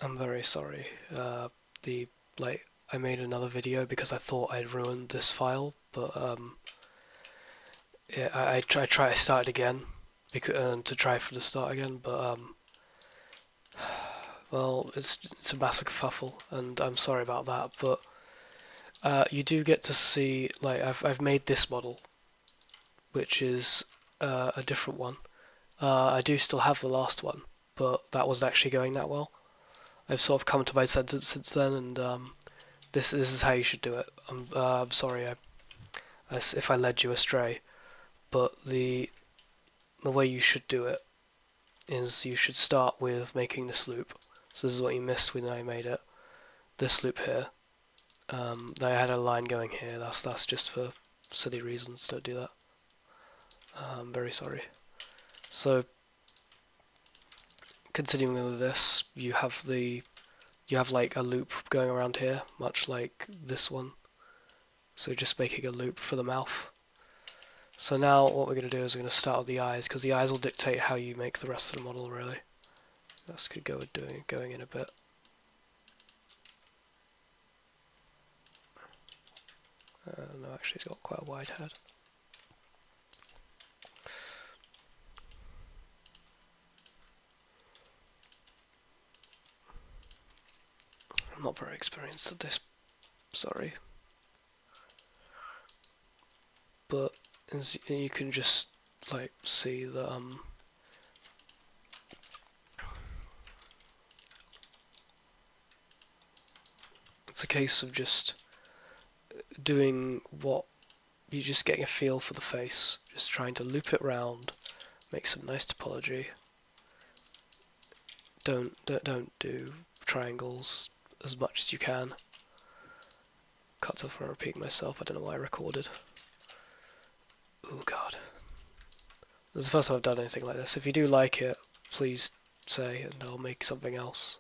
I'm very sorry. The like I made another video because I thought I'd ruined this file, but yeah, I started again because to try from the start again, but well, it's a massive kerfuffle, and I'm sorry about that. But you do get to see like I've made this model, which is a different one. I do still have the last one, but that wasn't actually going that well. I've sort of come to my senses since then, and this is how you should do it. I'm sorry if I led you astray, but the way you should do it is you should start with making this loop. So this is what you missed when I made it. This loop here. I had a line going here. That's just for silly reasons. Don't do that. I'm very sorry. So continuing with this, you have like a loop going around here, much like this one. So just making a loop for the mouth. So now what we're going to do is we're going to start with the eyes, because the eyes will dictate how you make the rest of the model, really. This could go with going in a bit. No, actually it's got quite a wide head. I'm not very experienced at this, sorry. But as you can just like see that it's a case of just doing what you're just getting a feel for the face, just trying to loop it round, make some nice topology. Don't do triangles as much as you can. Cut off from repeating myself. I don't know why I recorded. Oh god. This is the first time I've done anything like this. If you do like it, please say and I'll make something else.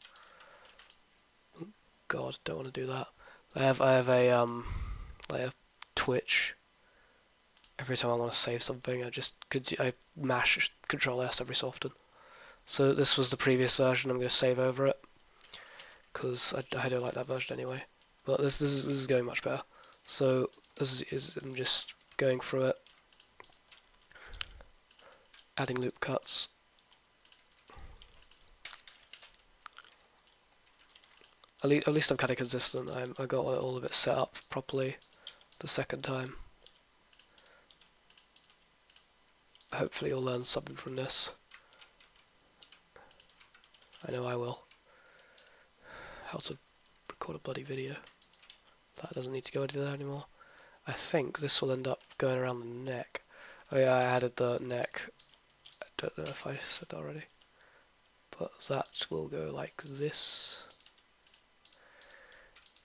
Oh god, don't want to do that. I have a like a Twitch. Every time I want to save something, I mash Control S every so often. So this was the previous version. I'm going to save over it because I don't like that version anyway. But this is going much better. So I'm just going through it, adding loop cuts. At least I'm kind of consistent. I got all of it set up properly the second time. Hopefully you'll learn something from this. I know I will. How to record a bloody video. That doesn't need to go into there anymore. I think this will end up going around the neck. Oh yeah, I added the neck. I don't know if I said that already. But that will go like this.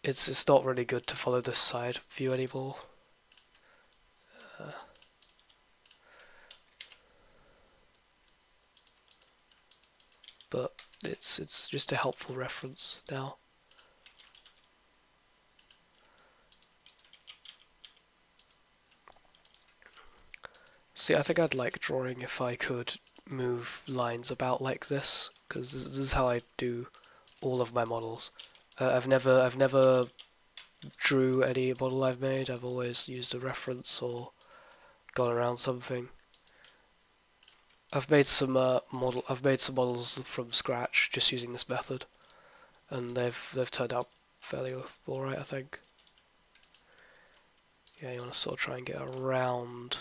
It's not really good to follow this side view anymore. But it's just a helpful reference now. See, I think I'd like drawing if I could move lines about like this, because this is how I do all of my models. I've never drew any model I've made. I've always used a reference or gone around something. I've made some models from scratch just using this method, and they've turned out fairly alright, I think. Yeah, you want to sort of try and get around.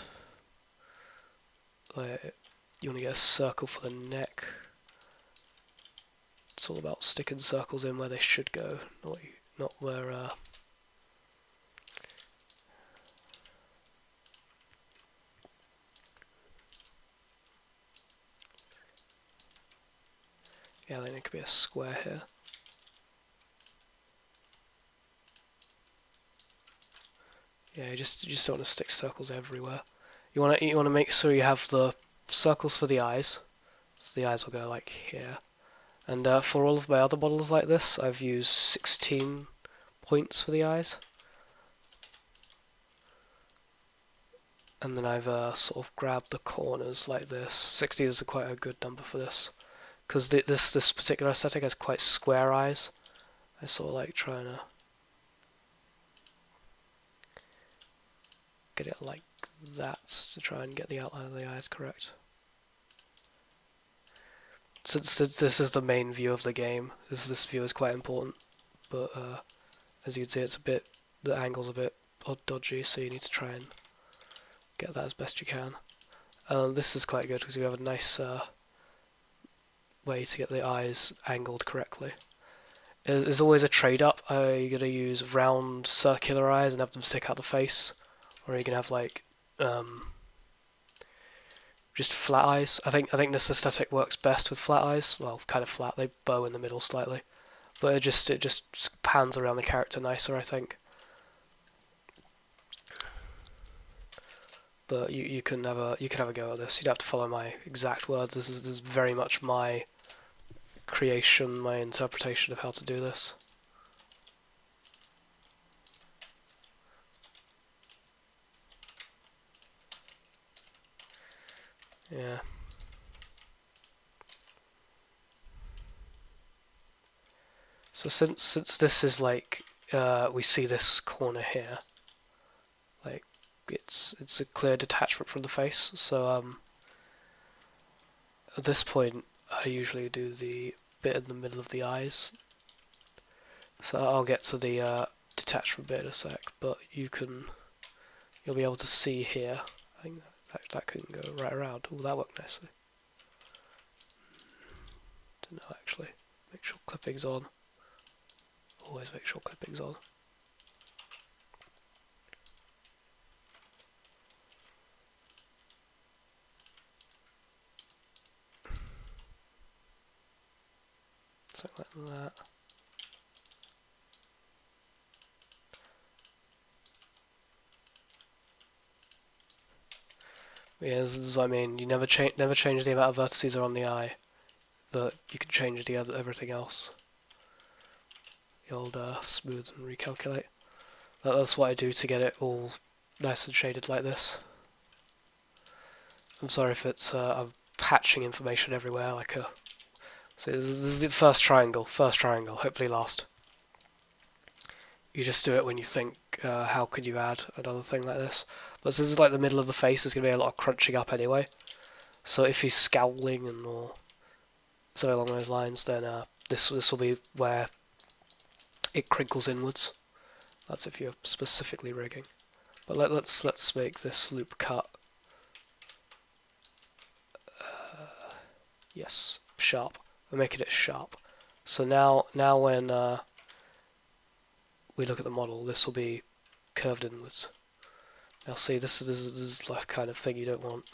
Like, you want to get a circle for the neck. It's all about sticking circles in where they should go, not where. Yeah, then it could be a square here. Yeah, you just don't want to stick circles everywhere. You want to make sure you have the circles for the eyes. So the eyes will go like here. And for all of my other models like this, I've used 16 points for the eyes. And then I've sort of grabbed the corners like this. 16 is quite a good number for this, because this particular aesthetic has quite square eyes. I sort of like trying to get it like that to try and get the outline of the eyes correct. Since this is the main view of the game, this view is quite important, but as you can see, the angle's a bit dodgy, so you need to try and get that as best you can. This is quite good because you have a nice way to get the eyes angled correctly. There's always a trade-up. Are you going to use round circular eyes and have them stick out the face? Or are you going to have like just flat eyes? I think this aesthetic works best with flat eyes. Well, kind of flat. They bow in the middle slightly, but it just pans around the character nicer, I think. But you can have a go at this. You'd have to follow my exact words. This is very much my creation, my interpretation of how to do this. Yeah. So since this is like we see this corner here, like it's a clear detachment from the face. So at this point, I usually do the bit in the middle of the eyes. So I'll get to the detachment bit in a sec, but you'll be able to see here. I think that can go right around. Oh, that worked nicely. Don't know actually. Make sure clipping's on. Always make sure clipping's on. Something like that. Yeah, this is what I mean. You never change the amount of vertices are on the eye, but you can change everything else. The old smooth and recalculate. That's what I do to get it all nice and shaded like this. I'm sorry if it's I'm patching information everywhere like a. So this is the first triangle, hopefully last. You just do it when you think, how could you add another thing like this? But this is like the middle of the face, there's going to be a lot of crunching up anyway. So if he's scowling or something along those lines, then this will be where it crinkles inwards. That's if you're specifically rigging. But let's make this loop cut. Yes, sharp. We're making it sharp. So now when we look at the model, this will be curved inwards. Now see, this is the kind of thing you don't want.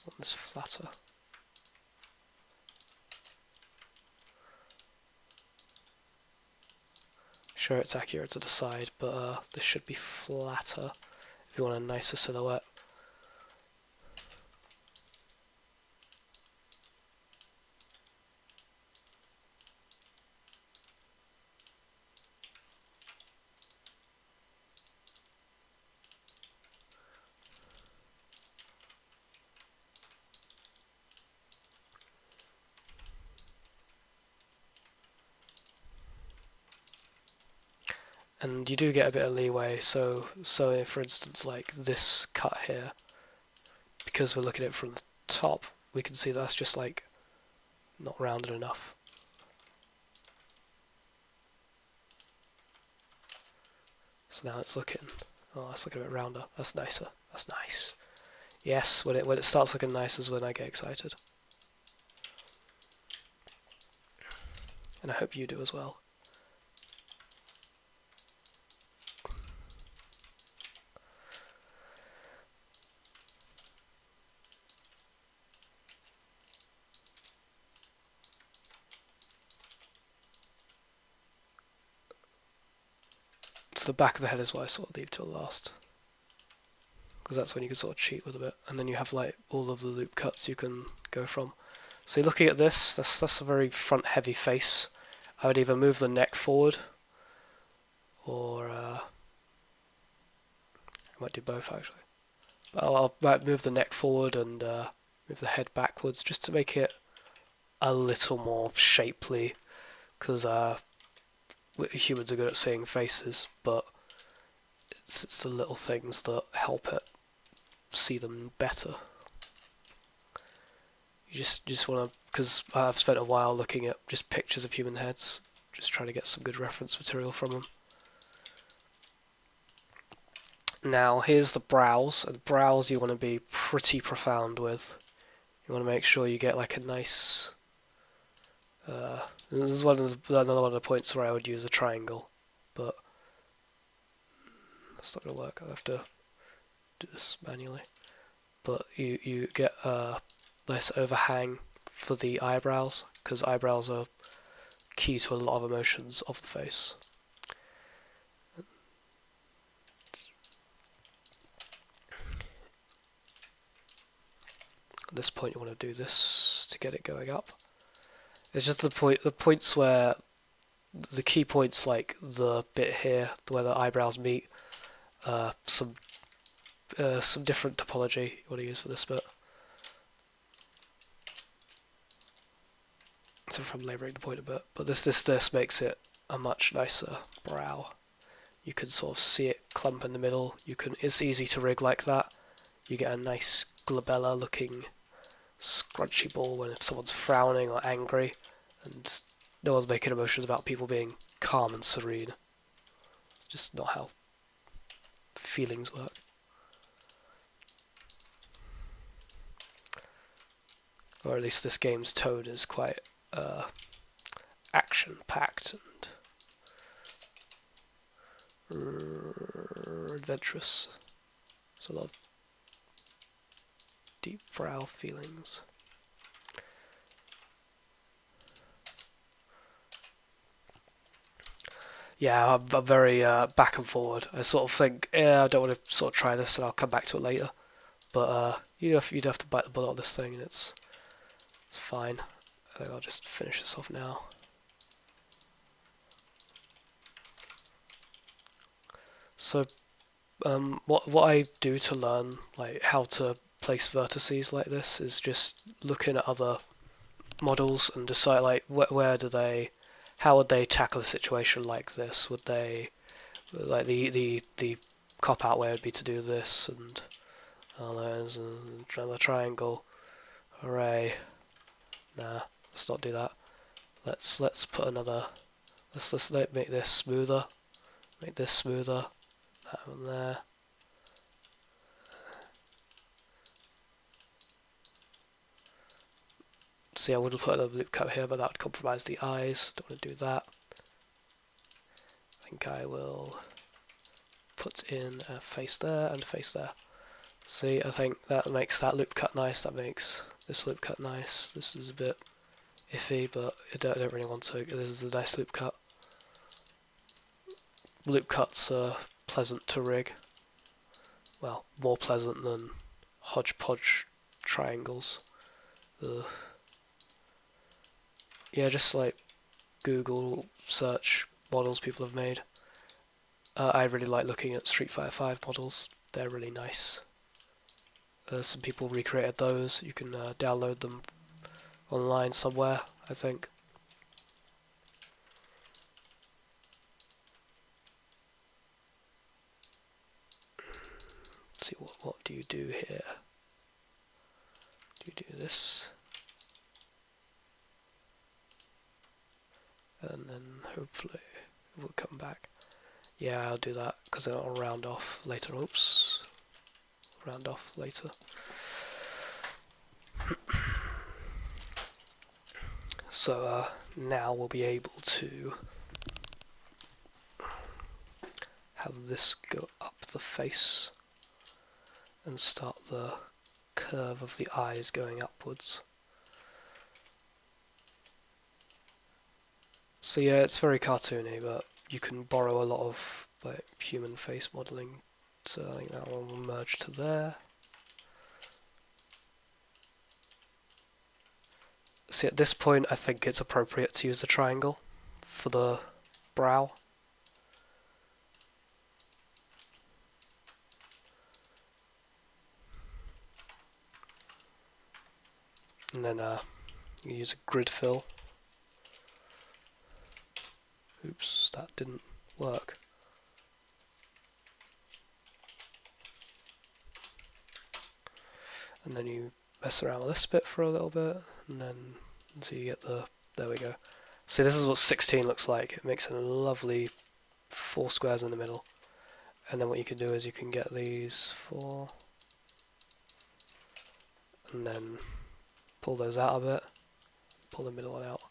Want this flatter. Sure, it's accurate to the side, but this should be flatter if you want a nicer silhouette. And you do get a bit of leeway, so if, for instance, like this cut here, because we're looking at it from the top, we can see that's just like not rounded enough. So now it's looking, oh, it's looking a bit rounder. That's nicer. That's nice. Yes, when it starts looking nice is when I get excited. And I hope you do as well. So the back of the head is what I sort of leave till last, because that's when you can sort of cheat with a bit, and then you have like all of the loop cuts you can go from. So you're looking at this, that's a very front heavy face. I would either move the neck forward, or I might do both actually. I might move the neck forward and move the head backwards just to make it a little more shapely, because humans are good at seeing faces, but it's the little things that help it see them better. You just want to, because I've spent a while looking at just pictures of human heads, just trying to get some good reference material from them. Now here's the brows, and brows you want to be pretty profound with. You want to make sure you get like a nice. This is another one of the points where I would use a triangle, but that's not going to work. I have to do this manually. But you get a nice overhang for the eyebrows, because eyebrows are key to a lot of emotions of the face. At this point you want to do this to get it going up. It's just the points where the key points, like the bit here where the eyebrows meet, some different topology you want to use for this bit. So if I'm labouring the point a bit, but this makes it a much nicer brow. You can sort of see it clump in the middle. It's easy to rig like that. You get a nice glabella looking scrunchy ball when if someone's frowning or angry, and no one's making emotions about people being calm and serene. It's just not how feelings work. Or at least this game's tone is quite action-packed and adventurous. There's a lot of deep brow feelings. Yeah, I'm very back and forward. I sort of think, yeah, I don't want to sort of try this and I'll come back to it later. But you'd have to bite the bullet on this thing, and it's fine. I think I'll just finish this off now. So, what I do to learn like how to place vertices like this is just looking at other models and decide like how would they tackle a situation like this? Would they like the cop out way would be to do this and there's another triangle. Hooray! Nah, let's not do that. Let's put another. Let's make this smoother. Make this smoother. That one there. See, I would have put another loop cut here, but that would compromise the eyes. Don't want to do that. I think I will put in a face there and a face there. See, I think that makes that loop cut nice. That makes this loop cut nice. This is a bit iffy, but I don't really want to. This is a nice loop cut. Loop cuts are pleasant to rig. Well, more pleasant than hodgepodge triangles. Ugh. Yeah, just like Google search models people have made. I really like looking at Street Fighter 5 models. They're really nice. Some people recreated those. You can download them online somewhere, I think. Let's see, what do you do here? Do you do this? And then hopefully it will come back. Yeah, I'll do that because then I'll round off later. Oops. Round off later. So now we'll be able to have this go up the face and start the curve of the eyes going upwards. So yeah, it's very cartoony, but you can borrow a lot of like human face modelling. So I think that one will merge to there. See, at this point I think it's appropriate to use a triangle for the brow. then you use a grid fill. Oops, that didn't work. And then you mess around with this bit for a little bit, and then until you get the, there we go. See, this is what 16 looks like. It makes a lovely 4 squares in the middle. And then what you can do is you can get these 4, and then pull those out a bit, pull the middle one out,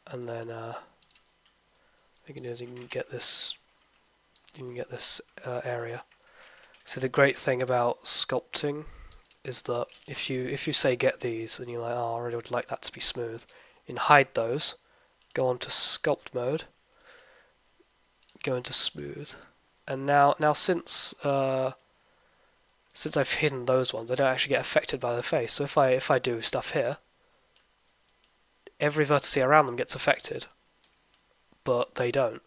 and then what you can do is you can get this area. So the great thing about sculpting is that if you say get these and you're like, oh, I really would like that to be smooth, you can hide those, go on to sculpt mode, go into smooth, and now since I've hidden those ones, I don't actually get affected by the face. So if I do stuff here, every vertex around them gets affected, but they don't.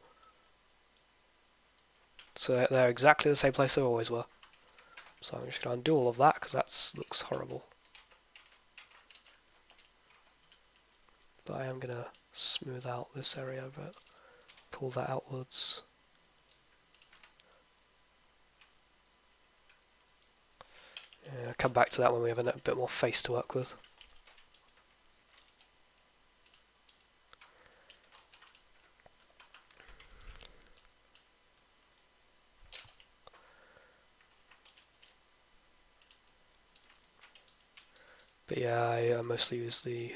So they're exactly the same place they always were. So I'm just going to undo all of that because that looks horrible. But I am going to smooth out this area a bit, pull that outwards. Yeah, come back to that when we have a bit more face to work with. But yeah, I mostly use the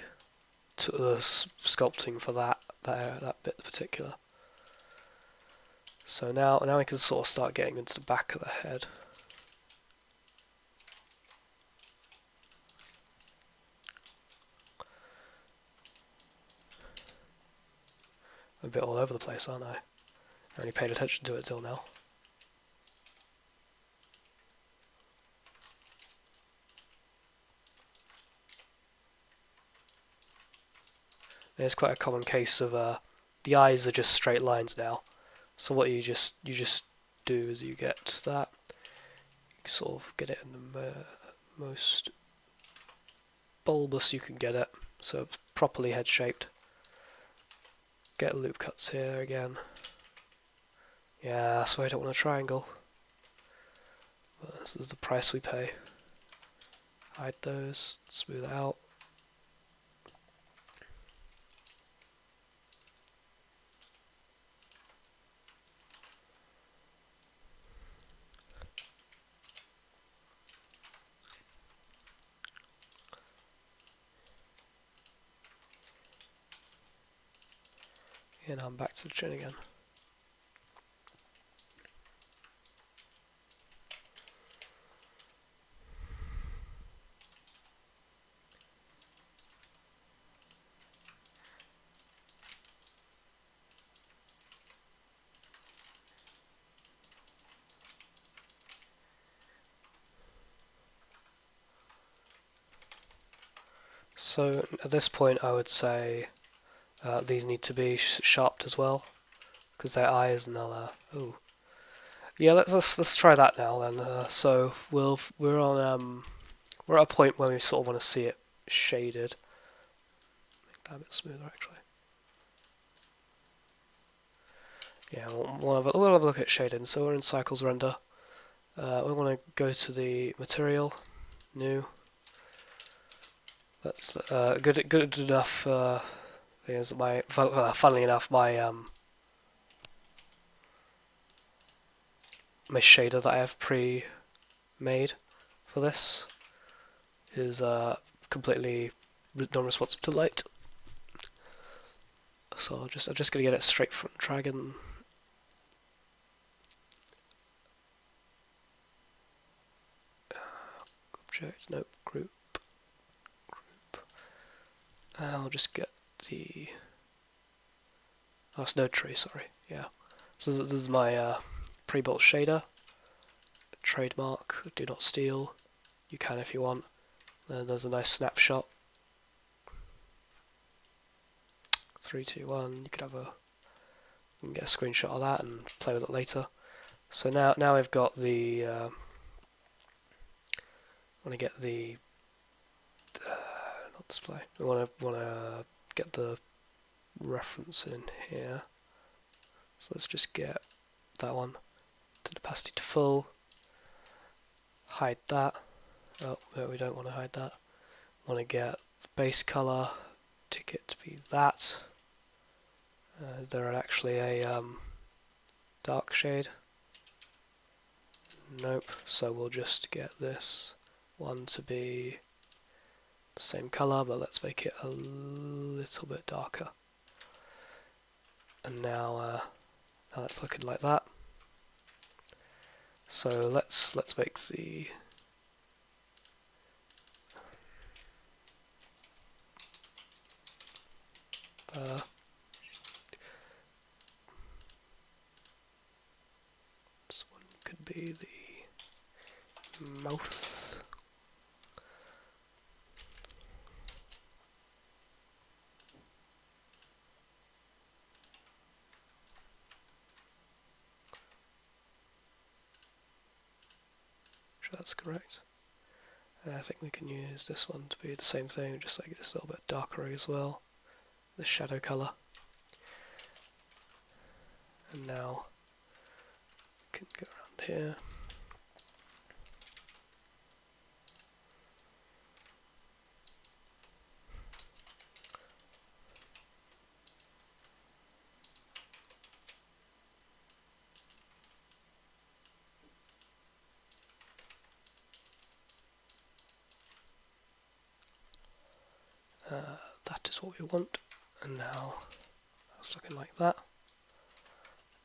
sculpting for that bit in particular. So now we can sort of start getting into the back of the head. I'm a bit all over the place, aren't I? I only paid attention to it till now. It's quite a common case of the eyes are just straight lines now. So what you just do is you get that, you sort of get it in the most bulbous you can get it, so it's properly head shaped. Get loop cuts here again. Yeah, that's why I don't want a triangle. But this is the price we pay. Hide those, smooth it out. And I'm back to the chin again. So at this point I would say these need to be sharpened as well, because they're eyes and they'll ooh. Yeah, let's try that now then. So we're at a point where we sort of want to see it shaded. Make that a bit smoother actually. Yeah, we'll have a look at shading. So we're in cycles render. We want to go to the material, new. That's good enough. Is my funnily enough my my shader that I have pre-made for this is completely non-responsive to light. So I'm just gonna get it straight from Dragon. Object, nope, group. I'll just get the node tree, sorry, yeah. So this is my pre-built shader, trademark, do not steal, you can if you want. Then there's a nice snapshot. 3, 2, 1, you can get a screenshot of that and play with it later. So now we've got the, I want to get the, not display. We want to get the reference in here. So let's just get that one. Set opacity to full. Hide that. Oh, no, we don't want to hide that. Want to get the base color ticket to be that. Is there actually a dark shade? Nope. So we'll just get this one to be the same color, but let's make it a little bit darker. And now it's looking like that. So let's make the this one could be the mouth. Sure, that's correct. And I think we can use this one to be the same thing, just like it's a little bit darker as well. The shadow color. And now we can go around here. That is what we want, and now that's looking like that.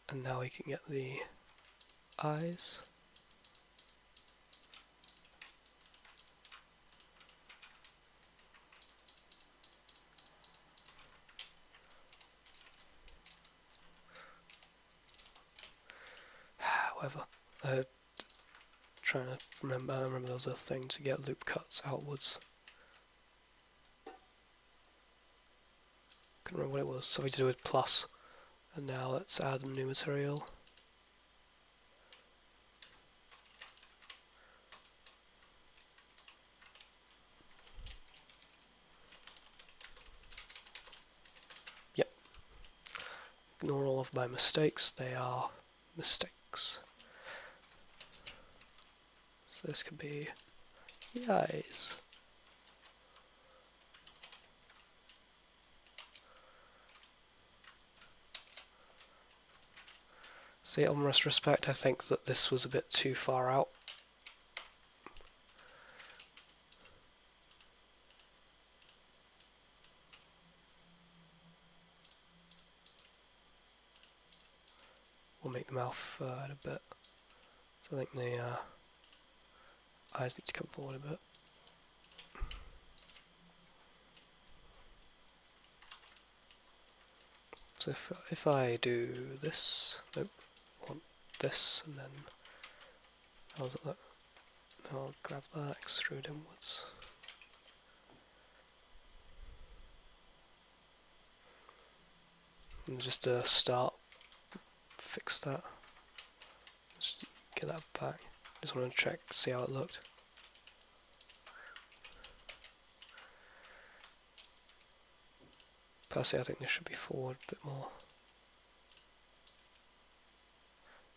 And now we can get the eyes. However, trying to remember, I remember there was a thing to get loop cuts outwards. Couldn't remember what it was. Something to do with plus. And now let's add a new material. Yep. Ignore all of my mistakes. They are mistakes. So this could be the eyes. See, on retrospect, I think that this was a bit too far out. We'll make the mouth a bit. So I think the eyes need to come forward a bit. So if I do this, nope, I want this, and then how does it look? I'll grab that, extrude inwards. And just start, fix that. Just get that back. Just want to check, see how it looked. Personally, I think this should be forward a bit more.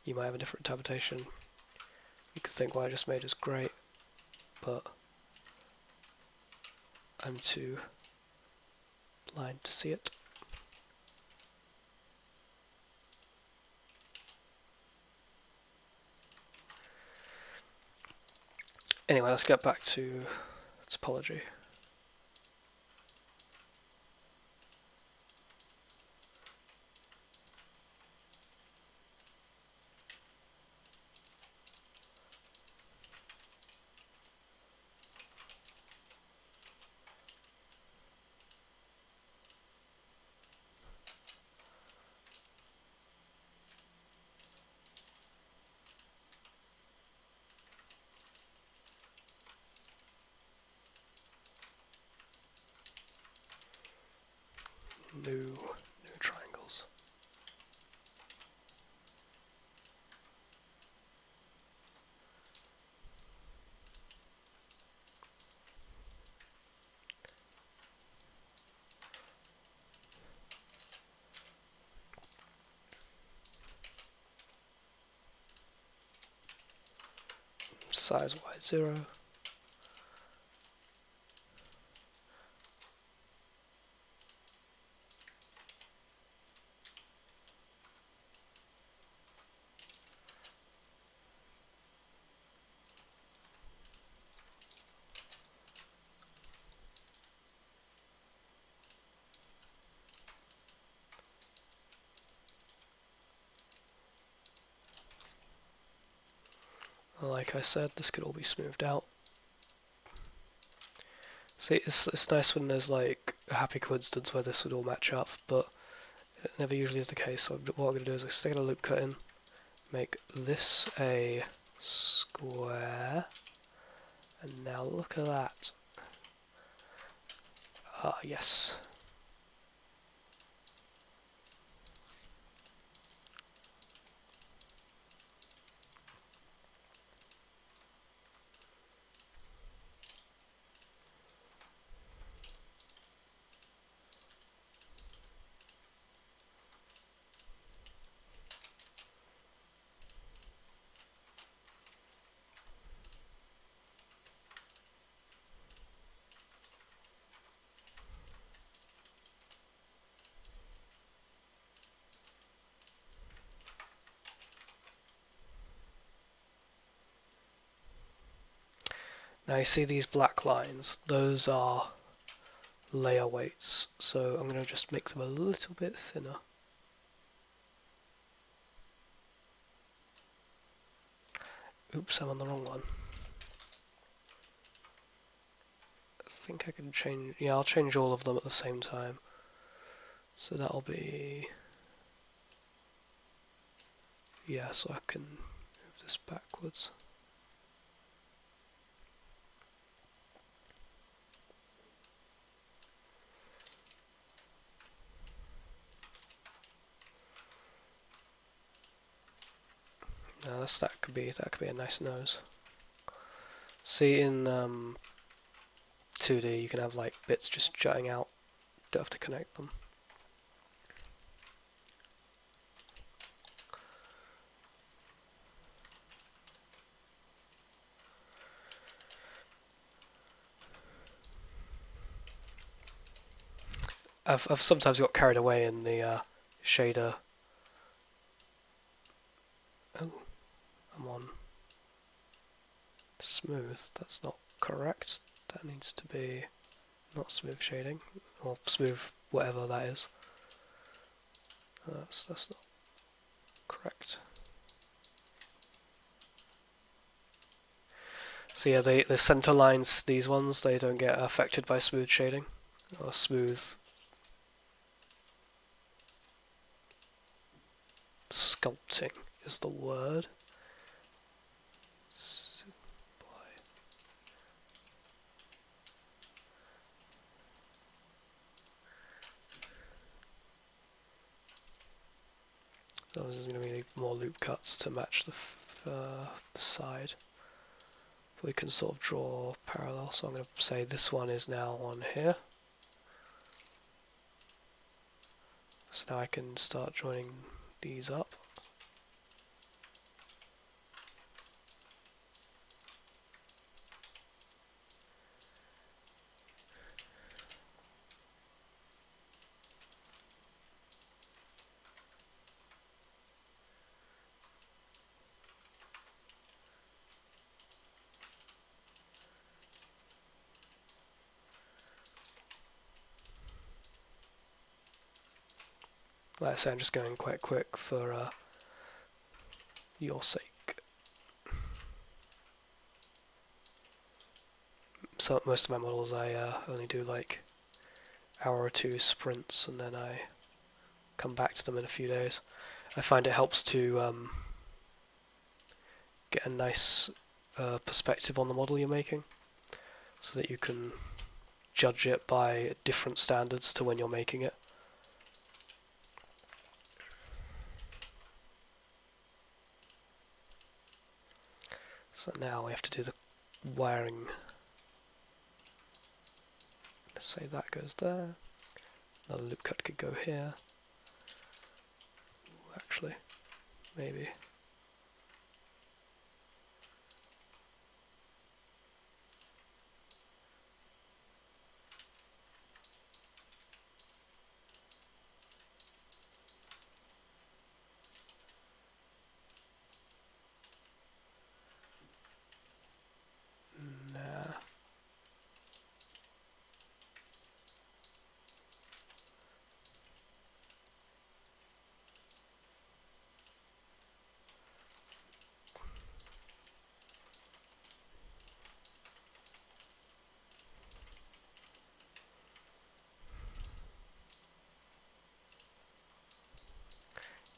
You might have a different interpretation. You could think what I just made is great, but I'm too blind to see it. Anyway, let's get back to topology. New triangles. size wide 0. Like I said, this could all be smoothed out. See, it's nice when there's like a happy coincidence where this would all match up, but it never usually is the case. So what I'm going to do is stick a loop cut in, make this a square, and now look at that. Ah, yes. Now you see these black lines, those are layer weights, so I'm going to just make them a little bit thinner. Oops, I'm on the wrong one. I think I can change, yeah, I'll change all of them at the same time. So that'll be, yeah, so I can move this backwards. Now that could be a nice nose. See, in 2D you can have like bits just jutting out, don't have to connect them. I've sometimes got carried away in the shader. Oh, I'm on smooth. That's not correct. That needs to be not smooth shading, or smooth whatever that is. That's not correct. So yeah, the center lines, these ones, they don't get affected by smooth shading, or smooth sculpting is the word. So this is going to be more loop cuts to match the side. We can sort of draw parallel, so I'm going to say this one is now on here. So now I can start joining these up. Like I say, I'm just going quite quick for your sake. So most of my models I only do like hour or two sprints, and then I come back to them in a few days. I find it helps to get a nice perspective on the model you're making, so that you can judge it by different standards to when you're making it. So now we have to do the wiring. Let's say that goes there. Another loop cut could go here. Actually, maybe.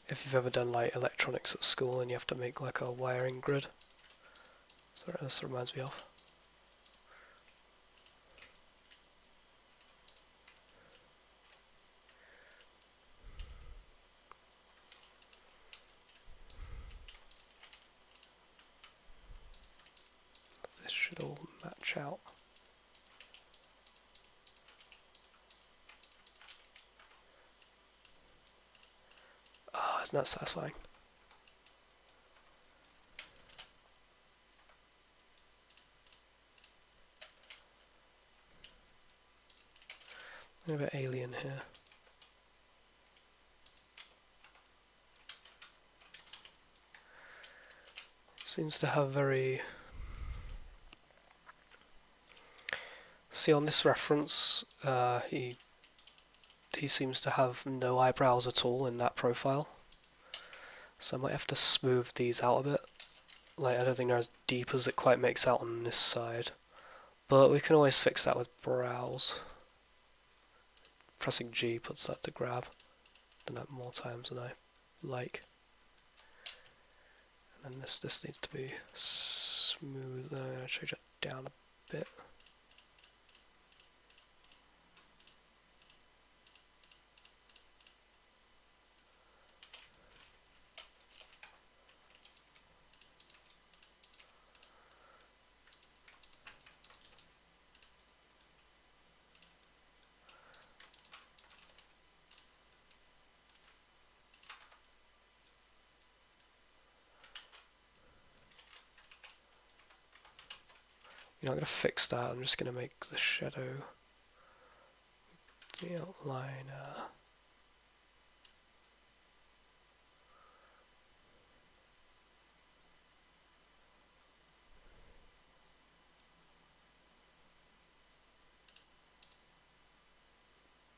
if you've ever done like electronics at school and you have to make like a wiring grid. So this reminds me of. This should all match out. Ah, isn't that satisfying? A bit alien here. Seems to have very... See, on this reference, he seems to have no eyebrows at all in that profile. So I might have to smooth these out a bit. Like, I don't think they're as deep as it quite makes out on this side. But we can always fix that with brows. Pressing G puts that to grab. Done that more times than I like. And then this needs to be smoother. I'm going to change it down a bit. You know, I'm going to fix that. I'm just going to make the shadow, the outline. I'm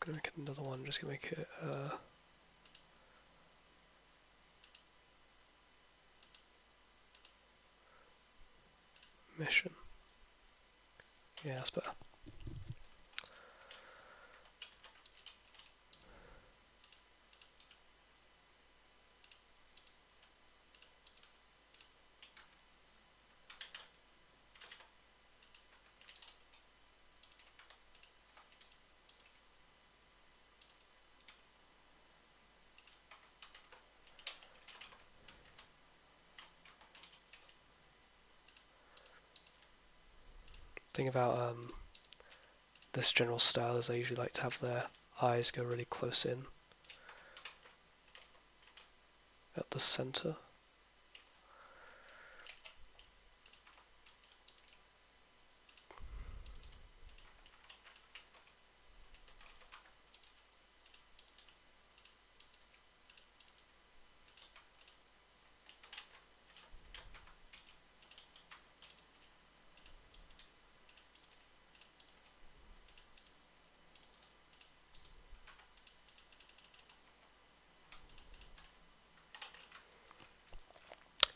going to make another one. Just going to make it mission. Yeah, that's better. Thing about this general style is they usually like to have their eyes go really close in at the center.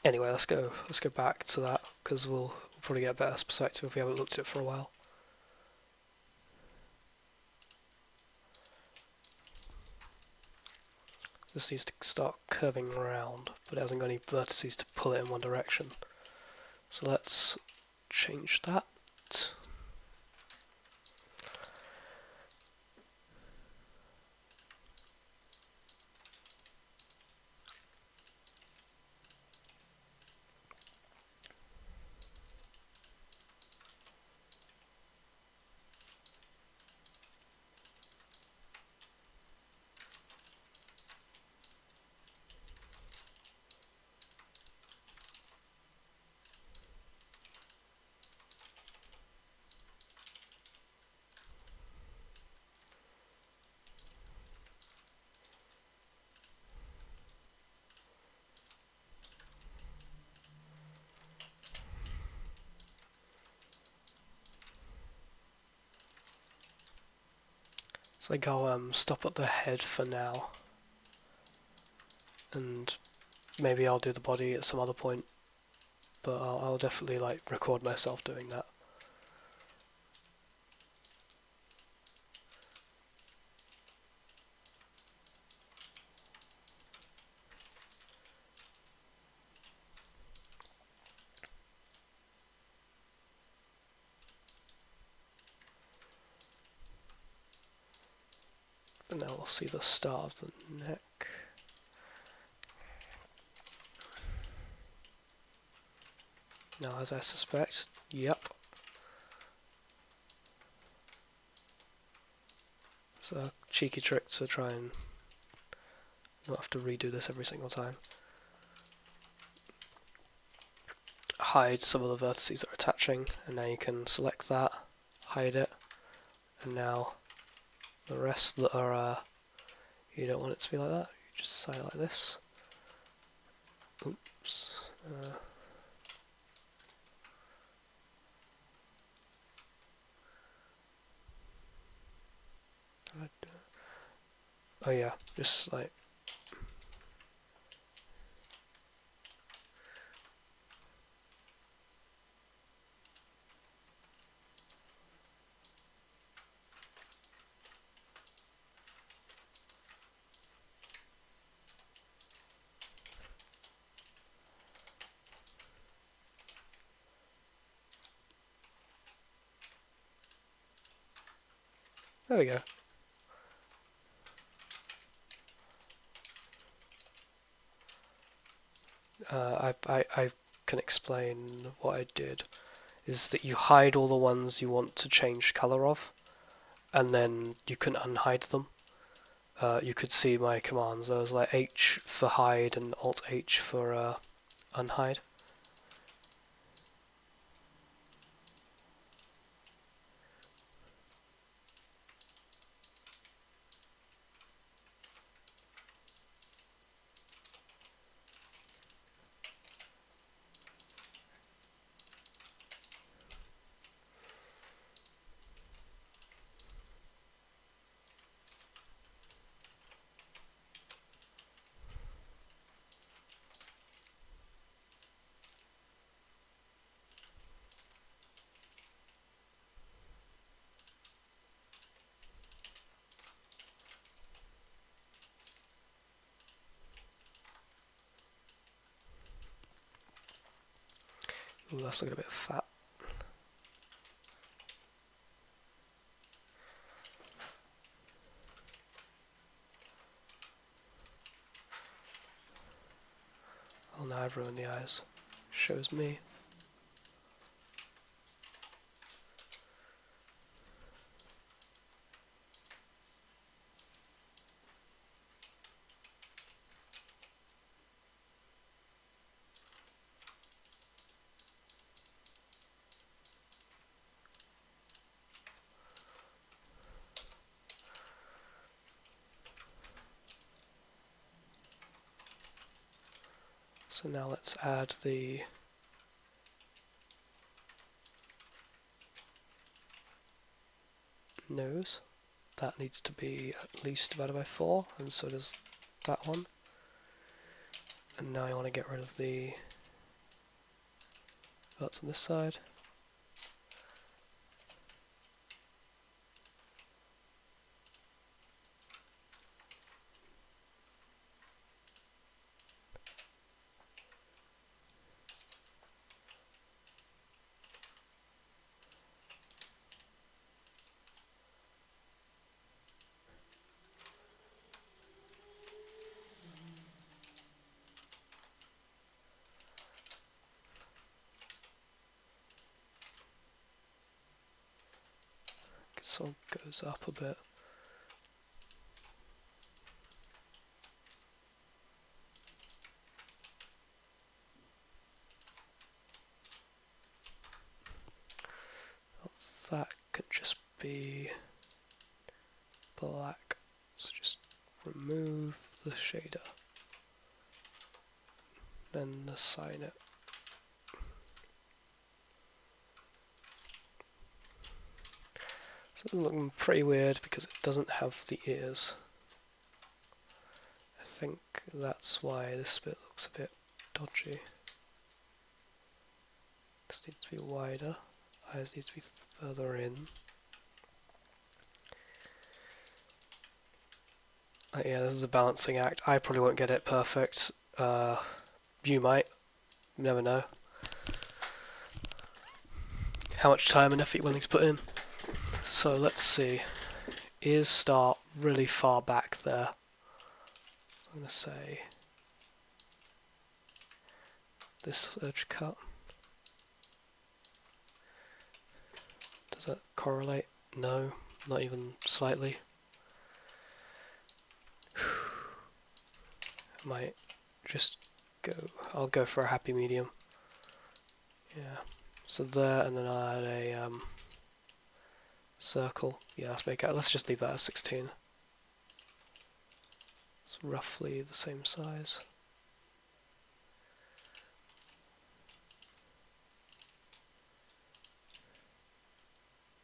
Anyway, let's go back to that because we'll probably get a better perspective if we haven't looked at it for a while. This needs to start curving around, but it hasn't got any vertices to pull it in one direction. So let's change that. So I think I'll stop at the head for now, and maybe I'll do the body at some other point, but I'll definitely like record myself doing that. And now we'll see the start of the neck. Now, as I suspect, yep. It's a cheeky trick to try and not have to redo this every single time. Hide some of the vertices that are attaching, and now you can select that, hide it, and now the rest that are, you don't want it to be like that, you just decide it like this. Oops. Oh yeah, just like there we go. I can explain what I did. Is that you hide all the ones you want to change colour of, and then you can unhide them. You could see my commands. There was like H for hide and Alt H for unhide. Ooh, that's looking a bit fat. Oh, now I've ruined the eyes. Shows me. So now let's add the nose. That needs to be at least divided by 4, and so does that one. And now I want to get rid of the dots on this side. So it goes up a bit. That could just be black. So just remove the shader, then assign it. So it's looking pretty weird because it doesn't have the ears. I think that's why this bit looks a bit dodgy. This needs to be wider. Eyes needs to be further in. Yeah, this is a balancing act. I probably won't get it perfect. You might. You never know. How much time and effort you're willing to put in. So let's see. Ears start really far back there. I'm going to say this edge cut. Does that correlate? No, not even slightly. I might just go, I'll go for a happy medium. Yeah, so there, and then I'll add a circle. Yeah, let's just leave that at 16. It's roughly the same size.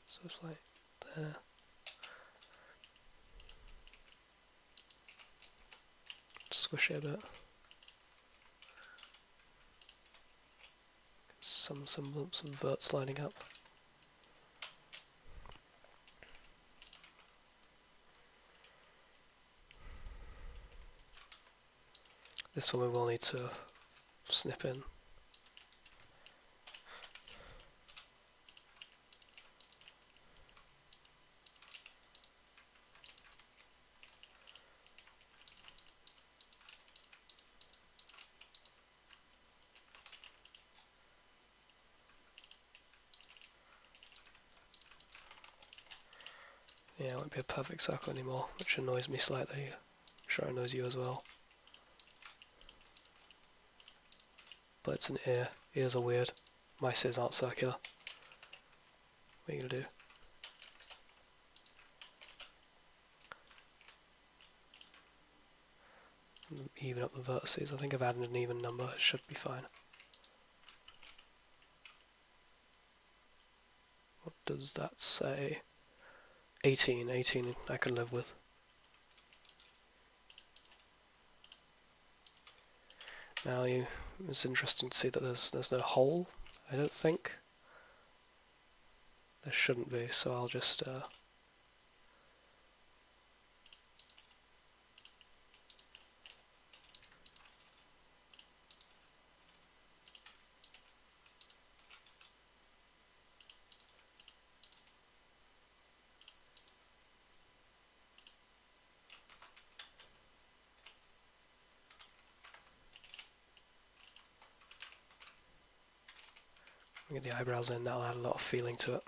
So it's like there. Squish it a bit. Some verts lining up. This one we will need to snip in. Yeah, it won't be a perfect circle anymore, which annoys me slightly. I'm sure it annoys you as well. But it's an ear. Ears are weird. Mice ears aren't circular. What are you gonna do? Even up the vertices. I think I've added an even number. It should be fine. What does that say? 18. 18 I can live with. Now it's interesting to see that there's no hole, I don't think. There shouldn't be, so I'll just get the eyebrows in. That'll add a lot of feeling to it.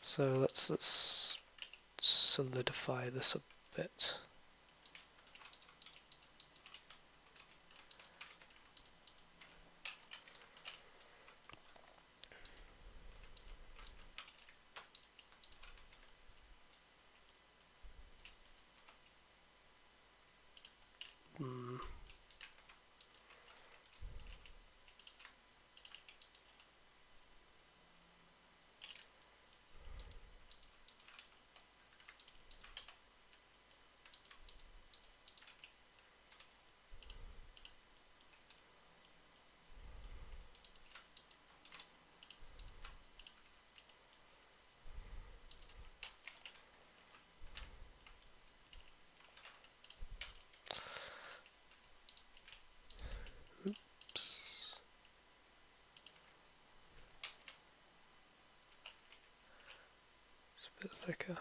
So let's solidify this a bit. A bit thicker.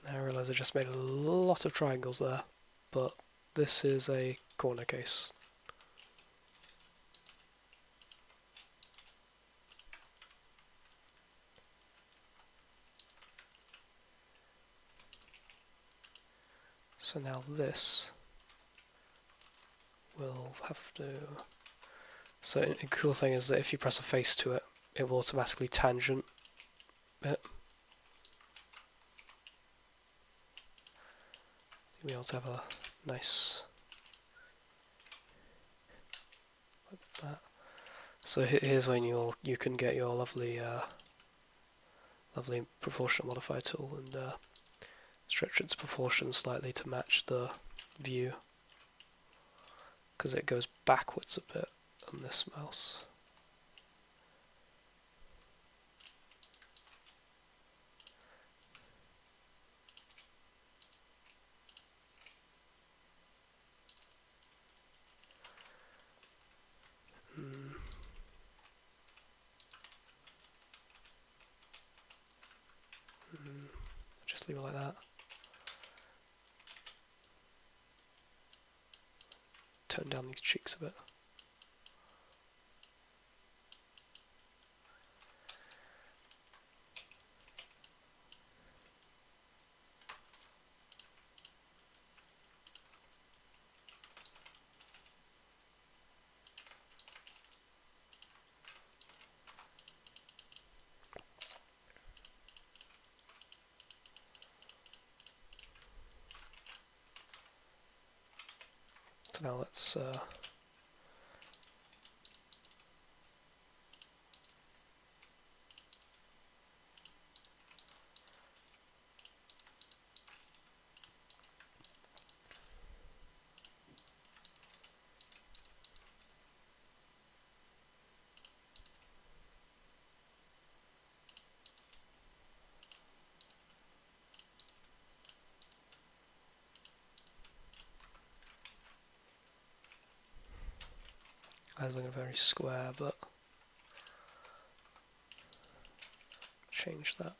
Now I realise I just made a lot of triangles there, but this is a corner case. So now this will have to... So a cool thing is that if you press a face to it, it will automatically tangent it. You'll be able to have a nice... like that. So here's when you can get your lovely lovely proportional modifier tool and stretch its proportions slightly to match the view, because it goes backwards a bit on this mouse. just leave it like that. Turn down these cheeks a bit. So now let's eyes looking very square, but change that.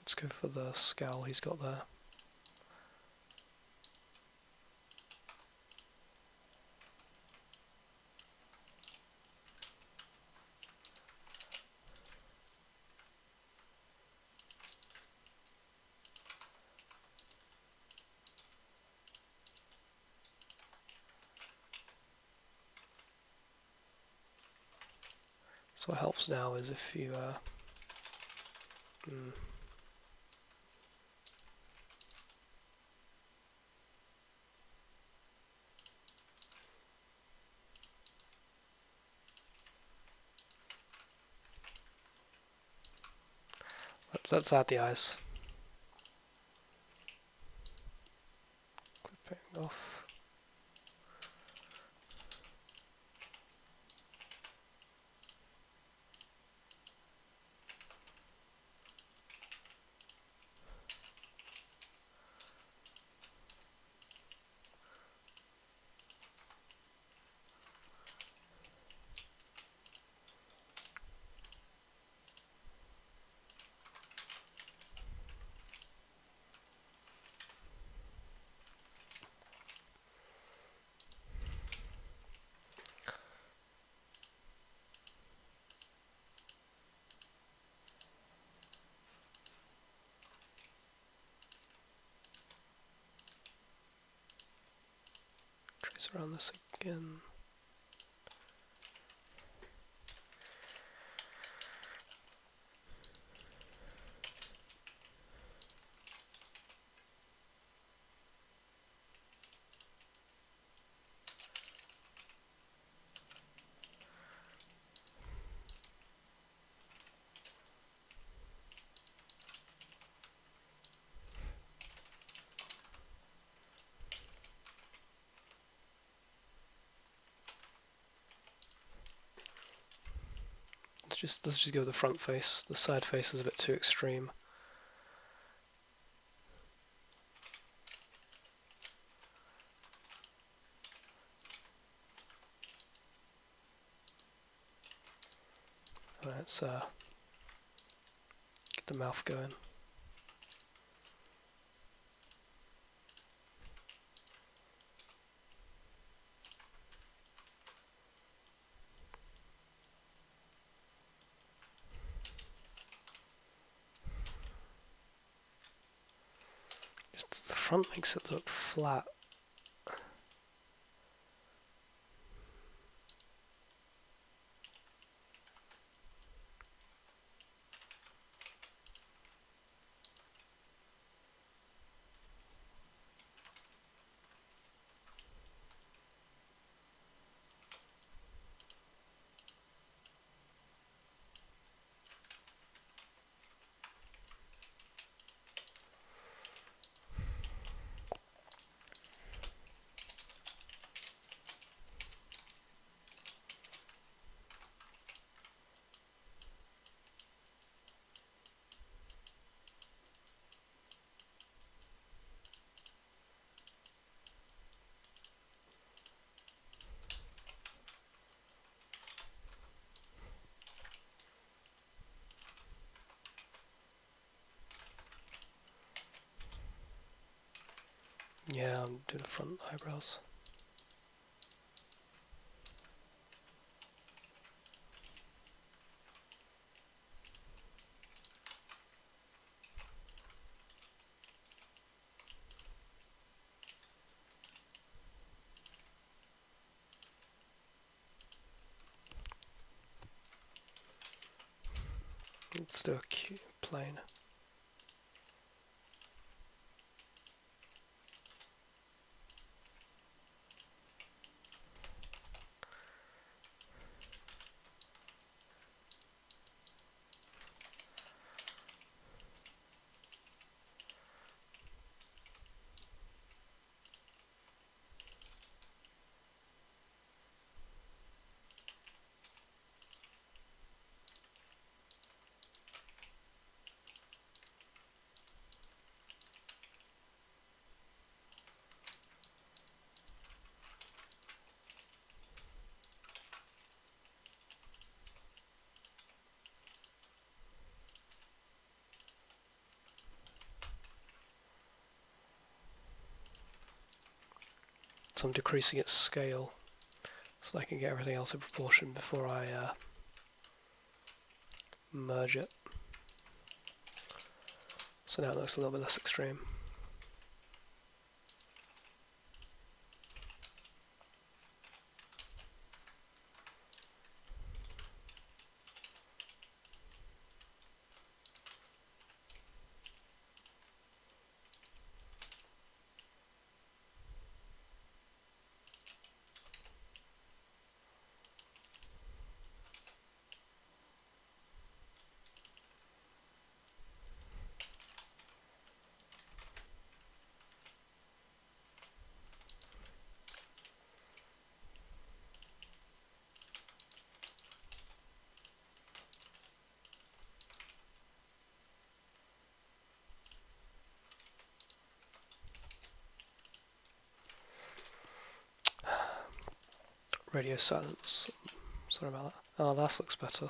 Let's go for the scowl he's got there. So what helps now is if you let's add the eyes. Clipping off. Trace around this again. Let's just go with the front face. The side face is a bit too extreme. Let's get the mouth going. Just the front makes it look flat. Yeah, I'm doing the front eyebrows. Let's do a cute plane. So I'm decreasing its scale so that I can get everything else in proportion before I merge it. So now it looks a little bit less extreme. Radio silence. Sorry about that. Oh, that looks better.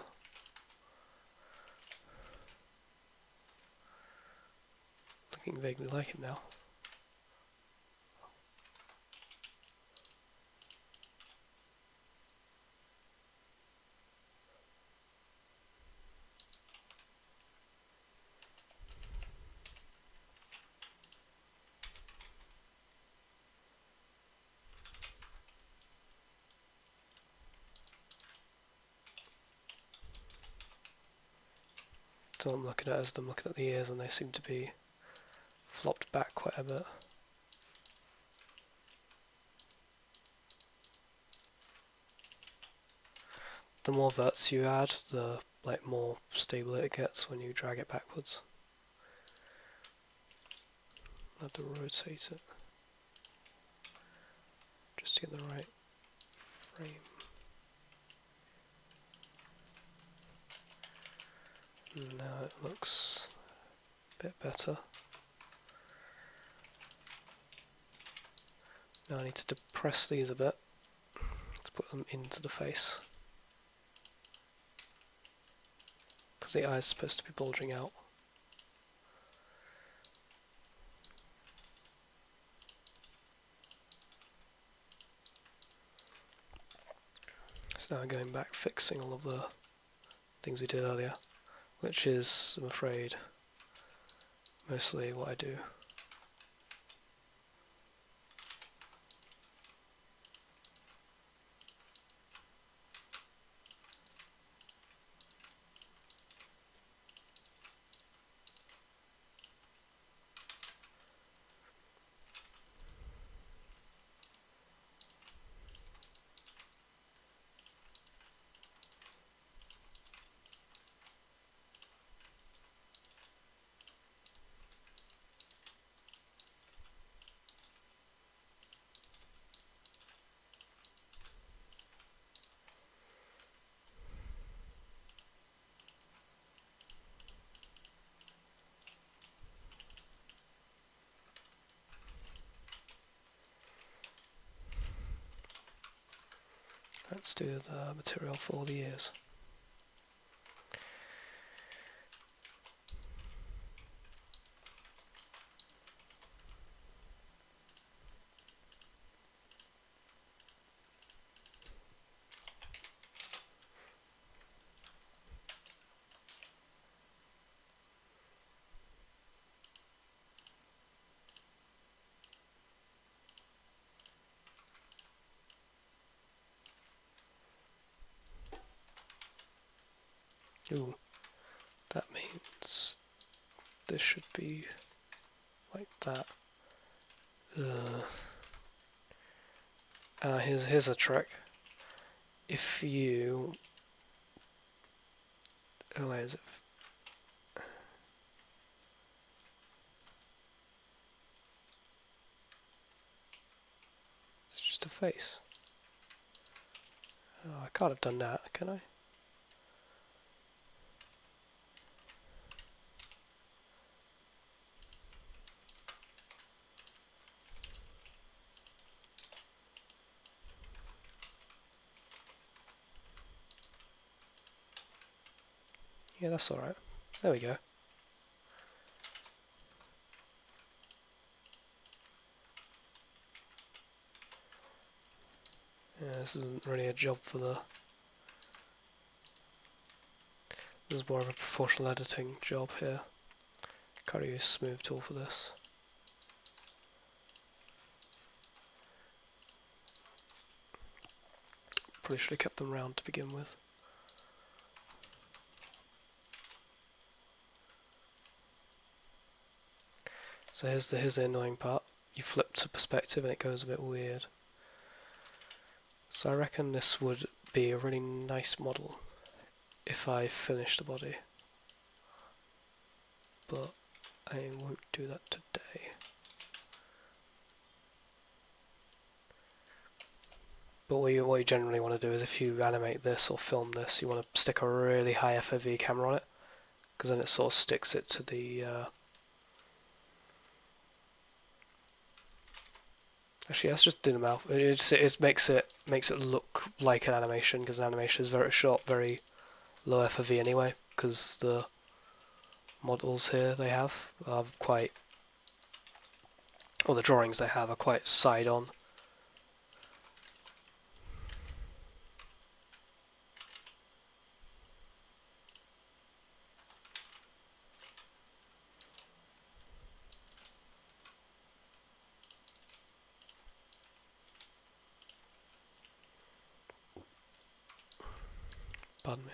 Looking vaguely like it now. So I'm looking at I'm looking at the ears, and they seem to be flopped back quite a bit. The more verts you add, the more stable it gets when you drag it backwards. I have to rotate it just to get the right frame. Now it looks a bit better. Now I need to depress these a bit to put them into the face, because the eye is supposed to be bulging out. So now I'm going back, fixing all of the things we did earlier, which is, I'm afraid, mostly what I do. Let's do the material for the ears. Ooh, that means this should be like that. Here's a trick. If you... Oh, where is it? It's just a face. Oh, I can't have done that, can I? Yeah, that's alright. There we go. Yeah, this isn't really a job for the... This is more of a proportional editing job here. Can't use smooth tool for this. Probably should have kept them round to begin with. So here's the annoying part. You flip to perspective and it goes a bit weird. So I reckon this would be a really nice model if I finish the body. But I won't do that today. But what you generally want to do is if you animate this or film this, you want to stick a really high FOV camera on it, because then it sort of sticks it to the... Actually, let's just do them out. It makes it look like an animation, because an animation is very short, very low FOV anyway, because the models here they have are quite... or the drawings they have are quite side-on. Pardon me.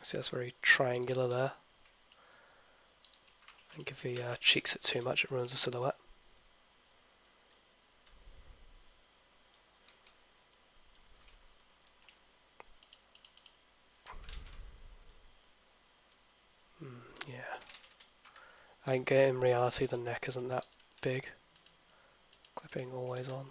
See, that's very triangular there. I think if he cheeks it too much, it ruins the silhouette. Yeah. I think in reality the neck isn't that big. Clipping always on.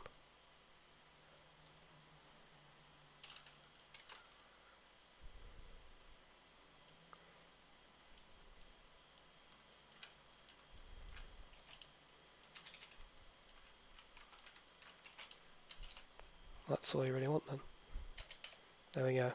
That's all you really want then. There we go.